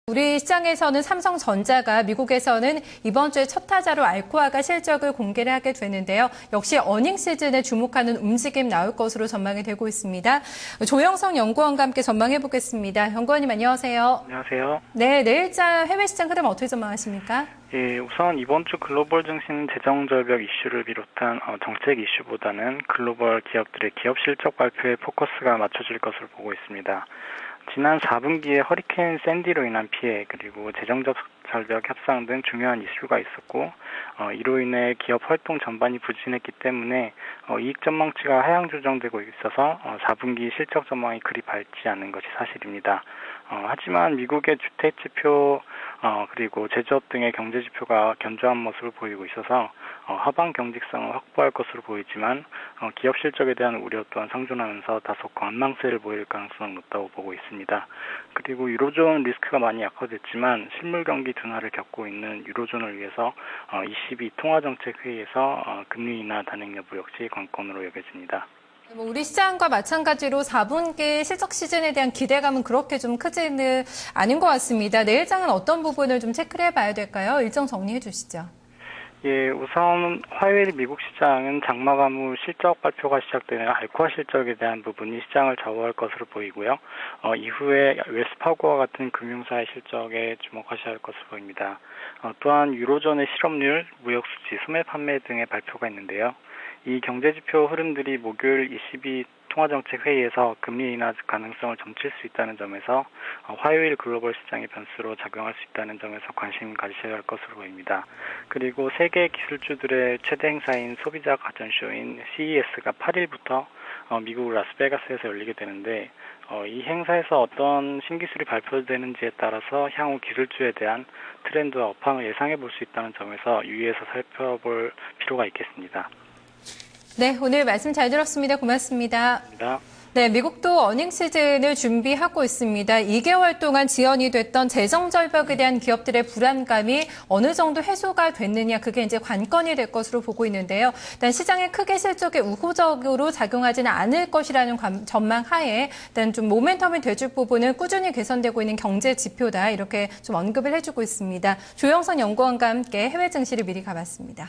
우리 시장에서는 삼성전자가 미국에서는 이번 주에 첫 타자로 알코아가 실적을 공개를 하게 되는데요. 역시 어닝 시즌에 주목하는 움직임 나올 것으로 전망이 되고 있습니다. 조영석 연구원과 함께 전망해 보겠습니다. 연구원님 안녕하세요. 안녕하세요. 네, 내일자 해외 시장 흐름 어떻게 전망하십니까? 예, 우선 이번 주 글로벌 증시는 재정 절벽 이슈를 비롯한 정책 이슈보다는 글로벌 기업들의 기업 실적 발표에 포커스가 맞춰질 것으로 보고 있습니다. 지난 4분기에 허리케인 샌디로 인한 피해 그리고 재정 절벽 협상 등 중요한 이슈가 있었고 이로 인해 기업 활동 전반이 부진했기 때문에 이익 전망치가 하향 조정되고 있어서 4분기 실적 전망이 그리 밝지 않은 것이 사실입니다. 하지만 미국의 주택 지표 그리고 제조업 등의 경제 지표가 견조한 모습을 보이고 있어서 하방 경직성을 확보할 것으로 보이지만 기업 실적에 대한 우려 또한 상존하면서 다소 관망세를 보일 가능성은 높다고 보고 있습니다. 그리고 유로존 리스크가 많이 약화됐지만 실물 경기 둔화를 겪고 있는 유로존을 위해서 22 통화정책회의에서 금리 인하 단행 여부 역시 관건으로 여겨집니다. 우리 시장과 마찬가지로 4분기 실적 시즌에 대한 기대감은 그렇게 좀 크지는 않은 것 같습니다. 내일장은 어떤 부분을 좀 체크를 해봐야 될까요? 일정 정리해 주시죠. 예, 우선 화요일 미국 시장은 장마감 후 실적 발표가 시작되는 알코아 실적에 대한 부분이 시장을 좌우할 것으로 보이고요. 이후에 웰스파고와 같은 금융사의 실적에 주목하셔야 할 것으로 보입니다. 또한 유로존의 실업률, 무역수지, 소매 판매 등의 발표가 있는데요. 이 경제지표 흐름들이 목요일 22 통화정책회의에서 금리 인하 가능성을 점칠 수 있다는 점에서 화요일 글로벌 시장의 변수로 작용할 수 있다는 점에서 관심 가지셔야 할 것으로 보입니다. 그리고 세계 기술주들의 최대 행사인 소비자 가전쇼인 CES가 8일부터 미국 라스베가스에서 열리게 되는데 이 행사에서 어떤 신기술이 발표되는지에 따라서 향후 기술주에 대한 트렌드와 업황을 예상해 볼 수 있다는 점에서 유의해서 살펴볼 필요가 있겠습니다. 네, 오늘 말씀 잘 들었습니다. 고맙습니다. 감사합니다. 네, 미국도 어닝 시즌을 준비하고 있습니다. 2개월 동안 지연이 됐던 재정 절벽에 대한 기업들의 불안감이 어느 정도 해소가 됐느냐, 그게 이제 관건이 될 것으로 보고 있는데요. 일단 시장의 크게 실적에 우호적으로 작용하지는 않을 것이라는 전망 하에 일단 좀 모멘텀이 돼줄 부분은 꾸준히 개선되고 있는 경제 지표다, 이렇게 좀 언급을 해주고 있습니다. 조영선 연구원과 함께 해외 증시를 미리 가봤습니다.